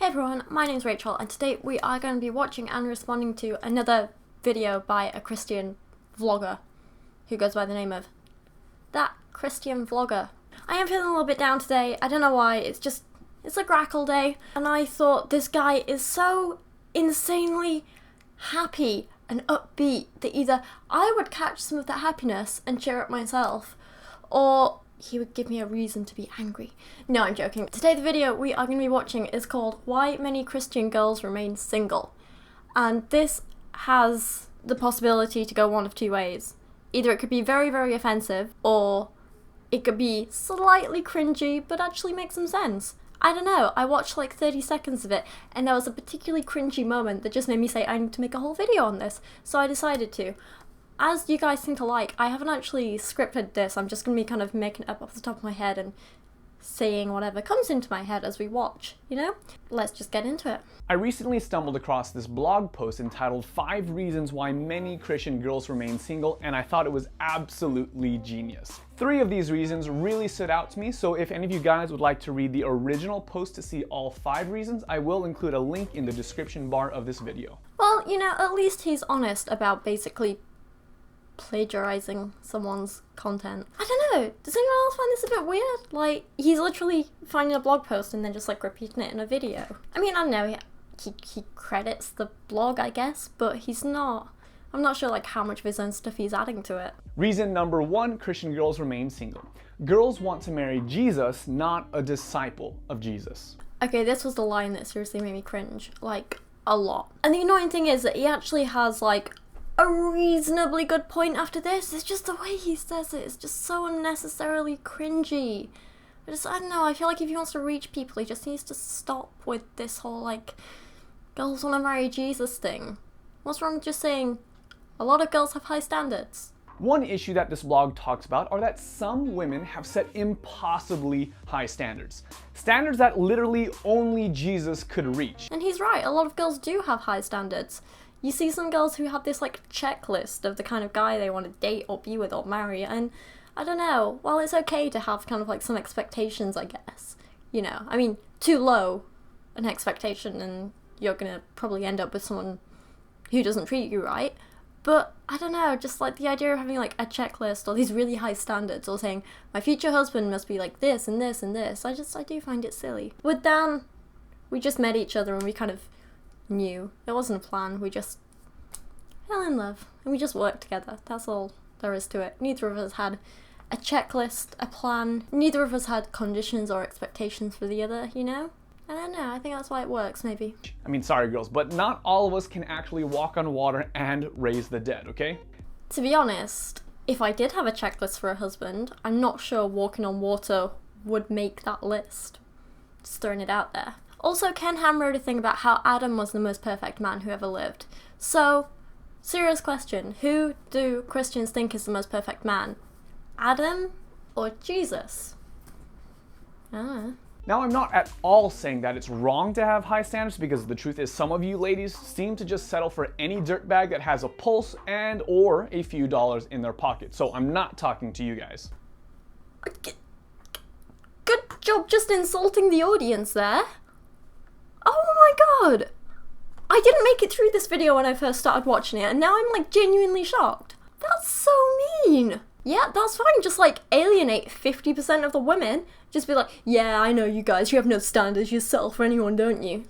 everyone, my name's Rachel and today we are going to be watching and responding to another video by a Christian vlogger who goes by the name of That Christian Vlogger. I am feeling a little bit down today, I don't know why, it's a grackle day, and I thought this guy is so insanely happy and upbeat that either I would catch some of that happiness and cheer up myself, or he would give me a reason to be angry. No, I'm joking. Today the video we are going to be watching is called Why Many Christian Girls Remain Single. And this has the possibility to go one of two ways. Either it could be very, very offensive, or it could be slightly cringy, but actually make some sense. I don't know, I watched like 30 seconds of it, and there was a particularly cringy moment that just made me say I need to make a whole video on this, so I decided to. As you guys seem to like, I haven't actually scripted this, I'm just going to be kind of making it up off the top of my head and saying whatever comes into my head as we watch, you know? Let's just get into it. I recently stumbled across this blog post entitled 5 Reasons Why Many Christian Girls Remain Single, and I thought it was absolutely genius. 3 of these reasons really stood out to me, so if any of you guys would like to read the original post to see all 5 reasons, I will include a link in the description bar of this video. Well, you know, at least he's honest about basically plagiarizing someone's content. I don't know, does anyone else find this a bit weird? Like, he's literally finding a blog post and then just like repeating it in a video. I mean, I don't know, he credits the blog, I guess, but I'm not sure like how much of his own stuff he's adding to it. Reason number 1, Christian girls remain single. Girls want to marry Jesus, not a disciple of Jesus. Okay, this was the line that seriously made me cringe, like, a lot. And the annoying thing is that he actually has like a reasonably good point after this. It's just the way he says it, it's just so unnecessarily cringy. I don't know, I feel like if he wants to reach people, he just needs to stop with this whole like, girls want to marry Jesus thing. What's wrong with just saying, a lot of girls have high standards? One issue that this blog talks about are that some women have set impossibly high standards. Standards that literally only Jesus could reach. And he's right, a lot of girls do have high standards. You see some girls who have this like checklist of the kind of guy they want to date or be with or marry, and I don't know, while it's okay to have kind of like some expectations, I guess, you know, I mean, too low an expectation and you're gonna probably end up with someone who doesn't treat you right, but I don't know, just like the idea of having like a checklist or these really high standards or saying my future husband must be like this and this and this, I do find it silly. With Dan, we just met each other and we kind of knew. It wasn't a plan, we just fell in love and we just worked together. That's all there is to it. Neither of us had a checklist, a plan. Neither of us had conditions or expectations for the other, you know? I don't know, I think that's why it works, maybe. I mean, sorry girls, but not all of us can actually walk on water and raise the dead, okay? To be honest, if I did have a checklist for a husband, I'm not sure walking on water would make that list. Just throwing it out there. Also, Ken Ham wrote a thing about how Adam was the most perfect man who ever lived. So, serious question, who do Christians think is the most perfect man? Adam or Jesus? I don't know. Now, I'm not at all saying that it's wrong to have high standards, because the truth is some of you ladies seem to just settle for any dirtbag that has a pulse and or a few dollars in their pocket. So I'm not talking to you guys. Good job just insulting the audience there. Oh my god! I didn't make it through this video when I first started watching it, and now I'm like genuinely shocked. That's so mean! Yeah, that's fine, just like alienate 50% of the women. Just be like, yeah, I know you guys, you have no standards, you settle for anyone, don't you?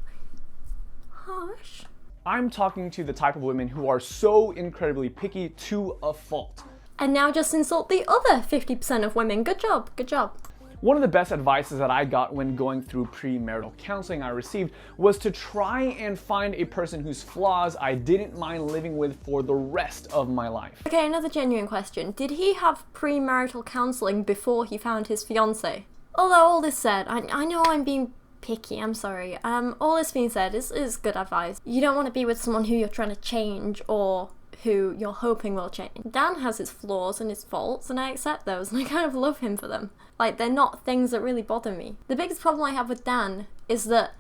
Harsh. I'm talking to the type of women who are so incredibly picky to a fault. And now just insult the other 50% of women. Good job, good job. One of the best advices that I got when going through premarital counseling I received was to try and find a person whose flaws I didn't mind living with for the rest of my life. Okay, another genuine question. Did he have premarital counseling before he found his fiancée? Although all this said, I know I'm being picky, I'm sorry. All this being said is good advice. You don't want to be with someone who you're trying to change or who you're hoping will change. Dan has his flaws and his faults, and I accept those, and I kind of love him for them. Like, they're not things that really bother me. The biggest problem I have with Dan is that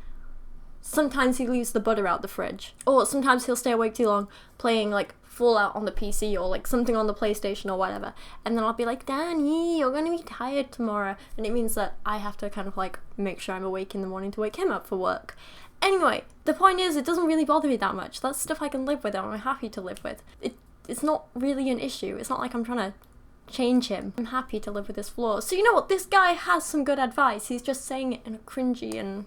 sometimes he leaves the butter out the fridge, or sometimes he'll stay awake too long playing like Fallout on the PC or like something on the PlayStation or whatever, and then I'll be like, Danny, you're gonna be tired tomorrow, and it means that I have to kind of like make sure I'm awake in the morning to wake him up for work. Anyway, the point is, it doesn't really bother me that much. That's stuff I can live with and I'm happy to live with. It's not really an issue. It's not like I'm trying to change him. I'm happy to live with his flaws. So you know what? This guy has some good advice. He's just saying it in a cringy and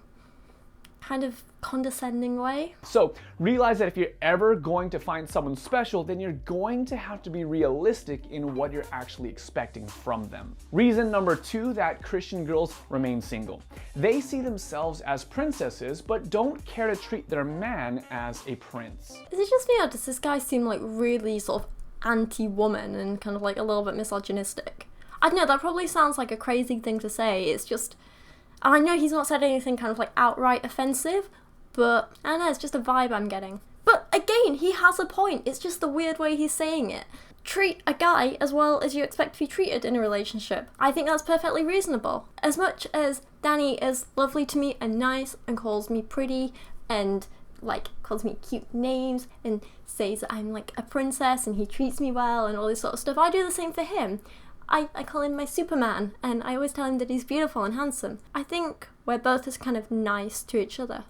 kind of condescending way. So realize that if you're ever going to find someone special, then you're going to have to be realistic in what you're actually expecting from them. Reason number 2 that Christian girls remain single. They see themselves as princesses, but don't care to treat their man as a prince. Is it just me, or does this guy seem like really sort of anti-woman and kind of like a little bit misogynistic? I don't know, that probably sounds like a crazy thing to say. It's just, I know he's not said anything kind of like outright offensive, but I don't know, it's just a vibe I'm getting. But again, he has a point. It's just the weird way he's saying it. Treat a guy as well as you expect to be treated in a relationship. I think that's perfectly reasonable. As much as Danny is lovely to me and nice and calls me pretty and like calls me cute names and says that I'm like a princess and he treats me well and all this sort of stuff, I do the same for him. I call him my Superman, and I always tell him that he's beautiful and handsome. I think we're both as kind of nice to each other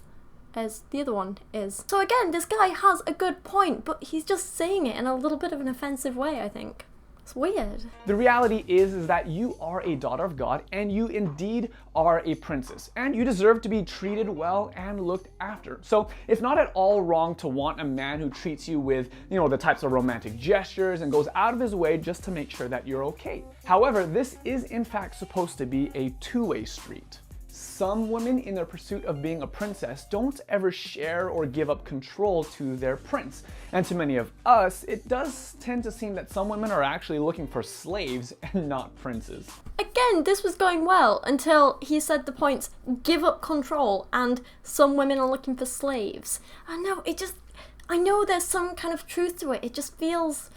as the other one is. So again, this guy has a good point, but he's just saying it in a little bit of an offensive way, I think. It's weird. The reality is that you are a daughter of God, and you indeed are a princess, and you deserve to be treated well and looked after. So it's not at all wrong to want a man who treats you with, the types of romantic gestures and goes out of his way just to make sure that you're okay. However, this is in fact supposed to be a two-way street. Some women in their pursuit of being a princess don't ever share or give up control to their prince. And to many of us, it does tend to seem that some women are actually looking for slaves and not princes. Again, this was going well until he said the points, give up control and some women are looking for slaves. I know there's some kind of truth to it. It just feels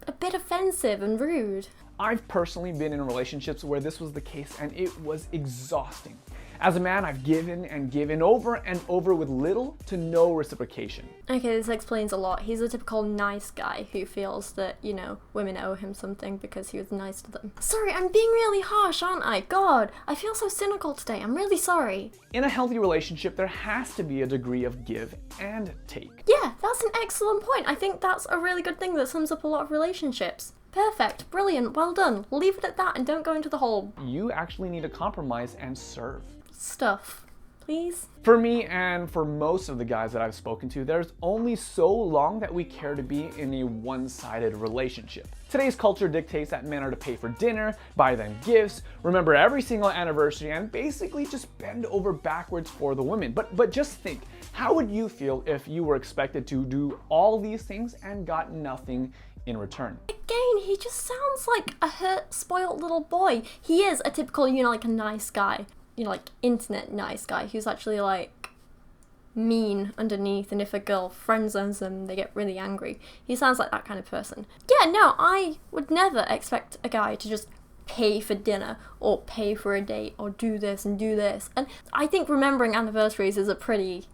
a bit offensive and rude. I've personally been in relationships where this was the case and it was exhausting. As a man, I've given and given over and over with little to no reciprocation. Okay, this explains a lot. He's a typical nice guy who feels that, women owe him something because he was nice to them. Sorry, I'm being really harsh, aren't I? God, I feel so cynical today. I'm really sorry. In a healthy relationship, there has to be a degree of give and take. Yeah, that's an excellent point. I think that's a really good thing that sums up a lot of relationships. Perfect, brilliant, well done. Leave it at that and don't go into the whole You actually need to compromise and serve stuff, please. For me and for most of the guys that I've spoken to, there's only so long that we care to be in a one-sided relationship. Today's culture dictates that men are to pay for dinner, buy them gifts, remember every single anniversary, and basically just bend over backwards for the women. But just think, how would you feel if you were expected to do all these things and got nothing in return? Again, he just sounds like a hurt, spoiled little boy. He is a typical, like a nice guy. Like internet nice guy who's actually like mean underneath, and if a girl friend zones them, they get really angry. He sounds like that kind of person. Yeah, no, I would never expect a guy to just pay for dinner or pay for a date or do this and do this. And I think remembering anniversaries is a pretty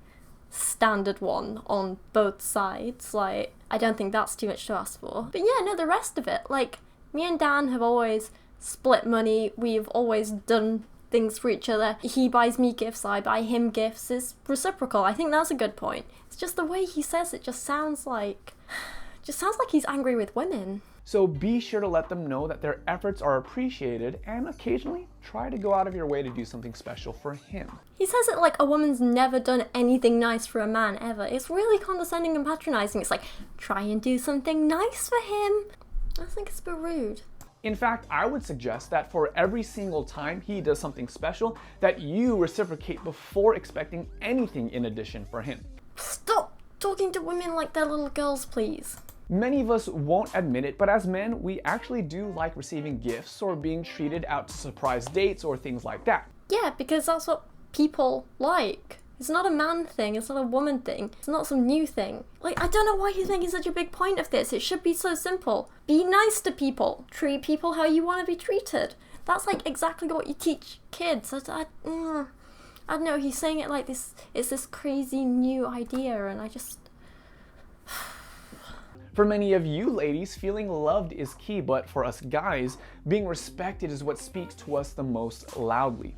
standard one on both sides. Like, I don't think that's too much to ask for. But yeah, no, the rest of it, like, me and Dan have always split money. We've always done things for each other. He buys me gifts, I buy him gifts. It's reciprocal. I think that's a good point. It's just the way he says it just sounds like he's angry with women. So be sure to let them know that their efforts are appreciated and occasionally try to go out of your way to do something special for him. He says it like a woman's never done anything nice for a man ever. It's really condescending and patronizing. It's like, try and do something nice for him. I think it's a bit rude. In fact, I would suggest that for every single time he does something special, that you reciprocate before expecting anything in addition for him. Stop talking to women like they're little girls, please. Many of us won't admit it, but as men, we actually do like receiving gifts or being treated out to surprise dates or things like that. Yeah, because that's what people like. It's not a man thing, it's not a woman thing, it's not some new thing. Like, I don't know why he's making such a big point of this. It should be so simple. Be nice to people. Treat people how you want to be treated. That's like exactly what you teach kids. I don't know, he's saying it like this, it's this crazy new idea, and I just... For many of you ladies, feeling loved is key, but for us guys, being respected is what speaks to us the most loudly.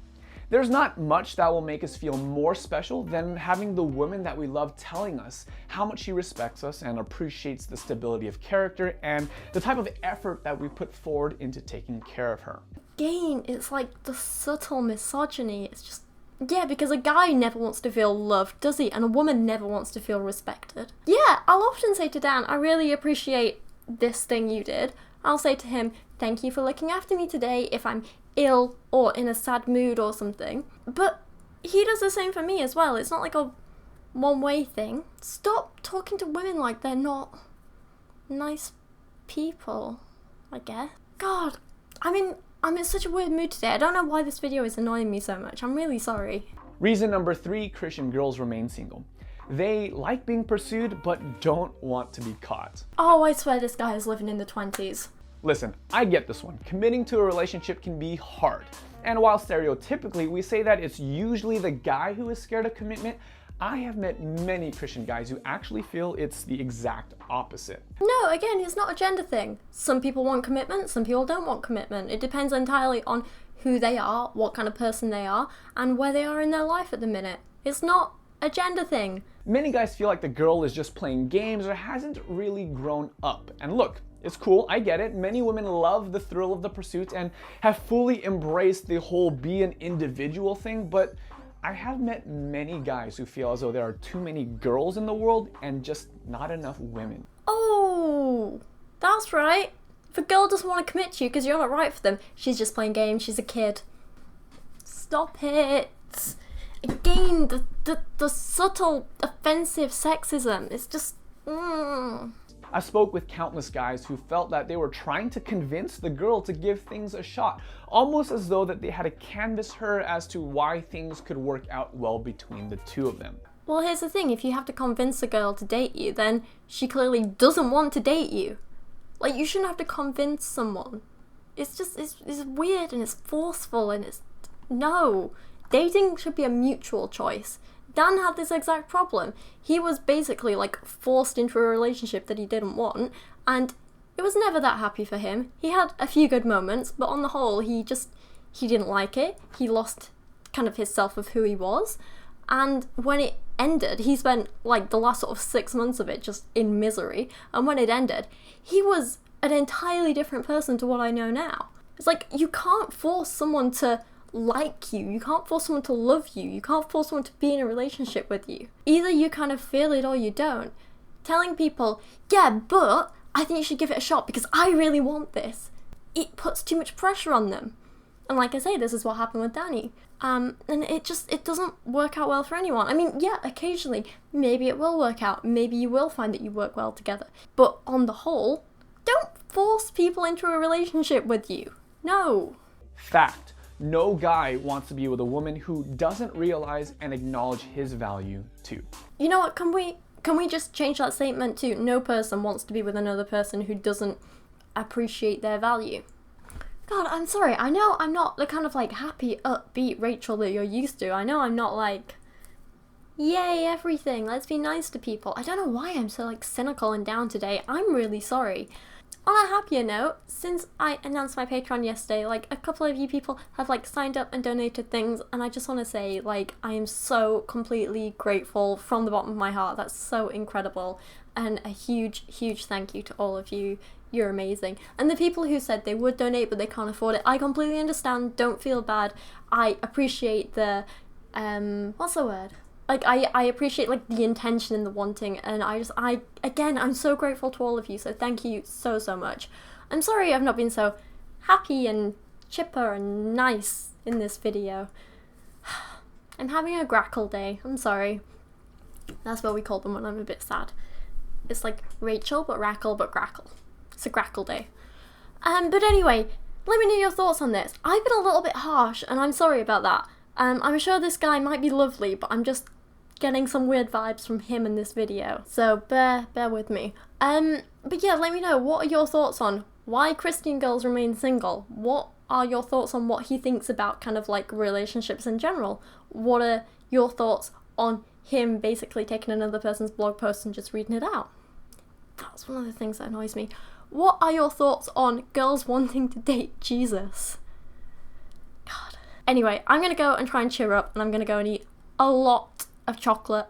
There's not much that will make us feel more special than having the woman that we love telling us how much she respects us and appreciates the stability of character and the type of effort that we put forward into taking care of her. Again, it's like the subtle misogyny. It's just, yeah, because a guy never wants to feel loved, does he? And a woman never wants to feel respected. Yeah, I'll often say to Dan, I really appreciate this thing you did. I'll say to him, thank you for looking after me today if I'm ill or in a sad mood or something. But he does the same for me as well. It's not like a one-way thing. Stop talking to women like they're not nice people, I guess. God, I'm in such a weird mood today. I don't know why this video is annoying me so much. I'm really sorry. Reason number 3 Christian girls remain single. They like being pursued, but don't want to be caught. Oh, I swear this guy is living in the 20s. Listen, I get this one. Committing to a relationship can be hard. And while stereotypically we say that it's usually the guy who is scared of commitment, I have met many Christian guys who actually feel it's the exact opposite. No, again, it's not a gender thing. Some people want commitment, some people don't want commitment. It depends entirely on who they are, what kind of person they are, and where they are in their life at the minute. It's not a gender thing. Many guys feel like the girl is just playing games or hasn't really grown up. And look, it's cool, I get it. Many women love the thrill of the pursuit and have fully embraced the whole be an individual thing, but I have met many guys who feel as though there are too many girls in the world and just not enough women. Oh, that's right. If a girl doesn't want to commit to you because you're not right for them, she's just playing games, she's a kid. Stop it. Again, the subtle, offensive sexism, it's just, I spoke with countless guys who felt that they were trying to convince the girl to give things a shot, almost as though that they had to canvass her as to why things could work out well between the two of them. Well, here's the thing, if you have to convince a girl to date you, then she clearly doesn't want to date you. Like, you shouldn't have to convince someone. It's just, it's weird and it's forceful and it's, no. Dating should be a mutual choice. Dan had this exact problem. He was basically like forced into a relationship that he didn't want, and it was never that happy for him. He had a few good moments, but on the whole, he didn't like it. He lost kind of his self of who he was, and when it ended, he spent like the last sort of 6 months of it just in misery, and when it ended, he was an entirely different person to what I know now. It's like, you can't force someone to like you can't force someone to love you can't force someone to be in a relationship with you. Either you kind of feel it or you don't. Telling people, yeah, but I think you should give it a shot because I really want this, it puts too much pressure on them. And like I say, this is what happened with Danny. And it doesn't work out well for anyone. I mean, yeah, occasionally maybe it will work out, maybe you will find that you work well together, but on the whole, don't force people into a relationship with you. No. Fact. No guy wants to be with a woman who doesn't realize and acknowledge his value too. You know what, can we just change that statement to no person wants to be with another person who doesn't appreciate their value? God, I'm sorry, I know I'm not the kind of like happy, upbeat Rachel that you're used to. I know I'm not like, yay, everything, let's be nice to people. I don't know why I'm so like cynical and down today. I'm really sorry. On a happier note, since I announced my Patreon yesterday, like a couple of you people have like signed up and donated things, and I just want to say like I am so completely grateful from the bottom of my heart. That's so incredible, and a huge thank you to all of you. You're amazing. And the people who said they would donate but they can't afford it, I completely understand. Don't feel bad. I appreciate the what's the word? Like, I appreciate, like, the intention and the wanting, and again, I'm so grateful to all of you, so thank you so much. I'm sorry I've not been so happy and chipper and nice in this video. I'm having a grackle day, I'm sorry. That's what we call them when I'm a bit sad. It's like Rachel, but Rackle, but Grackle. It's a grackle day. But anyway, let me know your thoughts on this. I've been a little bit harsh, and I'm sorry about that. I'm sure this guy might be lovely, but I'm just getting some weird vibes from him in this video, so bear with me. But yeah, let me know, what are your thoughts on why Christian girls remain single? What are your thoughts on what he thinks about kind of like relationships in general? What are your thoughts on him basically taking another person's blog post and just reading it out? That's one of the things that annoys me. What are your thoughts on girls wanting to date Jesus? God. Anyway, I'm gonna go and try and cheer up, and I'm gonna go and eat a lot of chocolate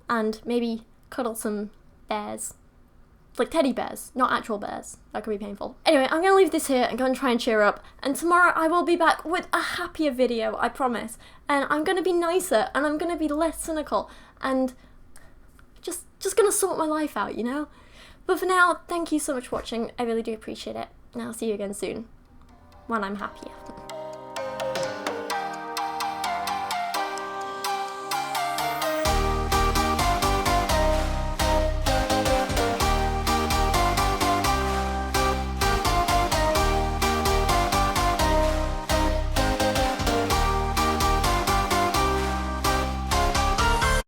and maybe cuddle some bears. Like teddy bears, not actual bears. That could be painful. Anyway, I'm gonna leave this here and go and try and cheer up. And tomorrow I will be back with a happier video, I promise. And I'm gonna be nicer, and I'm gonna be less cynical, and just gonna sort my life out, you know? But for now, thank you so much for watching. I really do appreciate it. And I'll see you again soon, when I'm happier.